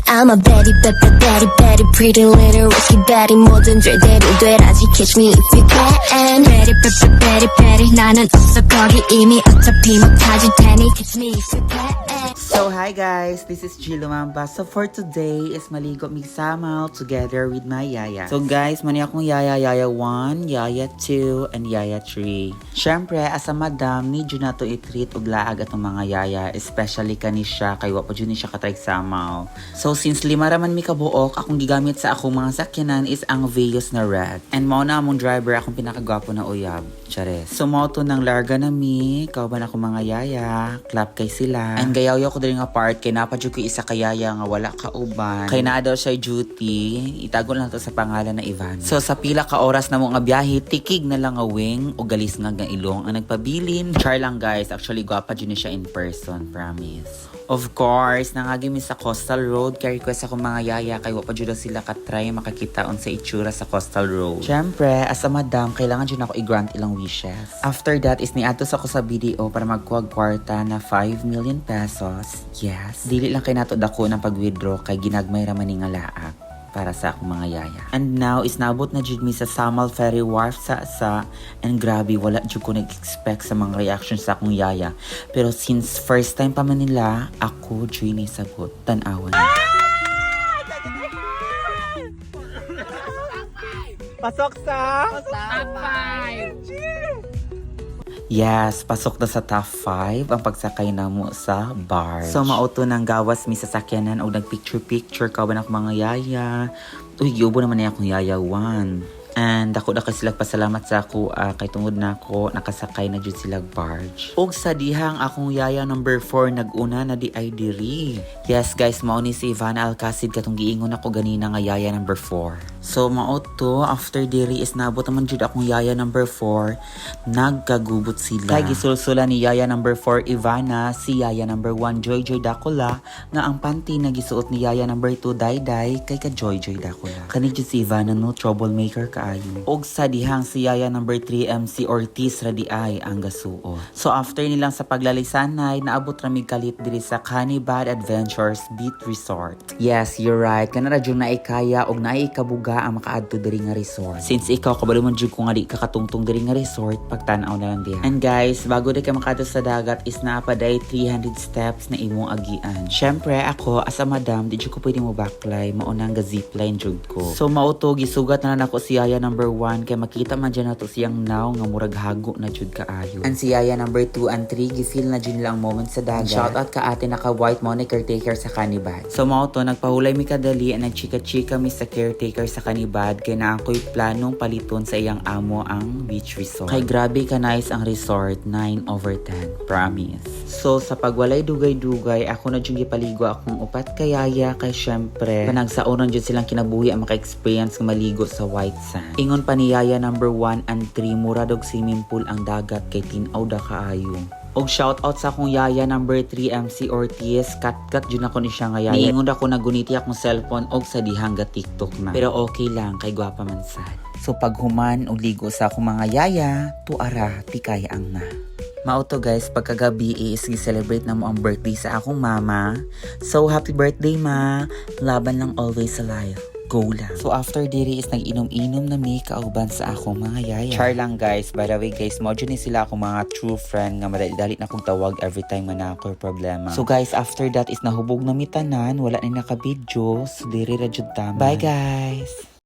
I'm a baddie, baddie, baddie, pretty little risky baddie. 뭐든 제대로 되라지. Catch me if you can. Baddie, baddie, baddie. 나는 없어 거기 이미 어차피 못하질 테니. Catch me if you can. So hi guys, this is G Lumamba. So for today is maligo migsama together with my yaya. So guys, mani akong yaya 1, yaya 2, and yaya 3. Syempre, asa madam, need yun na to i-treat og laag atong mga yaya, especially kani siya, kay wapo yun siya katay samaw. So since lima raman mi kabuok, akong gigamit sa akong mga sakyanan is ang Vios na red. And mao na among driver, akong pinakagwapo na uyab. Chares. So mao to nang larga na mi, kauban ako mga yaya, clap kay sila. And gayaw ko diri nga part kay napadyo ko isa kayaya nga wala ka uban. Kay naa daw siya duty, itago lang to sa pangalan na Ivan. So sa pila ka oras na mo nga biyahe, tikig na lang nga wing o galis nga ilong ang nagpabilin. Char lang guys, actually gwapa jud ni siya in person, promise. Of course, nangagi mi sa Coastal Road kay request ako mga yaya kay wa pa jud sila ka-try makakitaon sa itsura sa Coastal Road. Syempre, as a madam, kailangan jud ako i-grant ilang wishes. After that is niadto sa ko sa video para magkuha kwarta na 5 million pesos. Yes, dili lang kay nato dako ng pag-withdraw kay ginagmay ra man ni nga laak para sa akong mga yaya. And now is naabot na jud mi sa Samal Ferry Wharf sa and grabe wala jud ko nag-expect sa mga reactions sa akong yaya. Pero since first time pa man nila, ako jud ni sagot tan-awan. Pasok sa Top 5. Yes, pasok na sa top 5 ang pagsakay na mo sa barge. So mauto nang gawas mi sa sakyanan o nagpicture-picture ka ba na mga yaya. Uy, yubo naman niya akong yaya 1. And ako na kasi sila pasalamat sa ako kay tungod na ako nakasakay na jud sila barge. Og sa dihang akong yaya number 4 naguna na di ay diri. Yes guys, mao ni si Ivana Alcacid katong giingon ako ganina nga yaya number 4. So mao to after diri is nabot naman jud akong yaya number 4, nagkagubot sila. Kay gisulsula ni yaya number 4 Ivana si yaya number 1 Joy Dacola nga ang panty na gisuot ni yaya number 2 Dayday kay ka Joy Dacola. Kani jud si Ivana no troublemaker ka. Og sa dihang si yaya number 3 MC Ortiz radi ay ang gasuo. So after nilang sa paglalisanay, naabot ramig kalit diri sa Canibad Adventures Beach Resort. Yes, you're right. Kana ra jud na ikaya og naikabuga ang makaadto diri nga resort. Since ikaw kabalo man jud ko nga di ka katungtong diri nga resort, pagtan-aw na lang diha. And guys, bago di ka makaadto sa dagat is naa pa day 300 steps na imong agian. Syempre ako as a madam, di jud ko pwede mo backline, mao nang ga zipline jud ko. So mao to gisugat na nako si yaya number 1 kay makita man dyan nato siyang now nga murag hago na jud kaayo. And si yaya number 2 and 3 gifeel na jud lang moment sa dagat. Shout out ka ate naka white mo ni caretaker sa Canibad. So mao to nagpahulay mi kadali and nagchika-chika mi sa caretaker sa Canibad kay na ako'y planong paliton sa iyang amo ang beach resort. Kay grabe ka nice ang resort, 9/10, promise. So sa pagwalay dugay-dugay ako na jud gipaligo akong upat kay yaya kay syempre panagsaonon jud silang kinabuhi ang maka-experience nga maligo sa white sand. Ingon pa ni yaya number 1 and 3 mura dog swimming pool ang dagat kay tinaw da kaayo. Og shout out sa akong yaya number 3 MC Ortiz, kat jud ako ni siya nga yaya. Niingon ako naguniti akong cellphone og sa dihang ga TikTok na. Pero okay lang kay gwapa man sad. So pag human og ligo sa akong mga yaya, tuara tikay ang na. Mao to guys, pagkagabi is gi-celebrate na mo ang birthday sa akong mama. So happy birthday ma. Laban lang always alive. Go lang. So after diri is nag-inom-inom na mi kauban sa akong mga yaya. Char lang guys. By the way guys, mo ni sila akong mga true friend nga madali-dali na kong tawag every time man ako problema. So guys, after that is nahubog na mi tanan, wala na naka-video. So diri ra jud tama. Bye guys.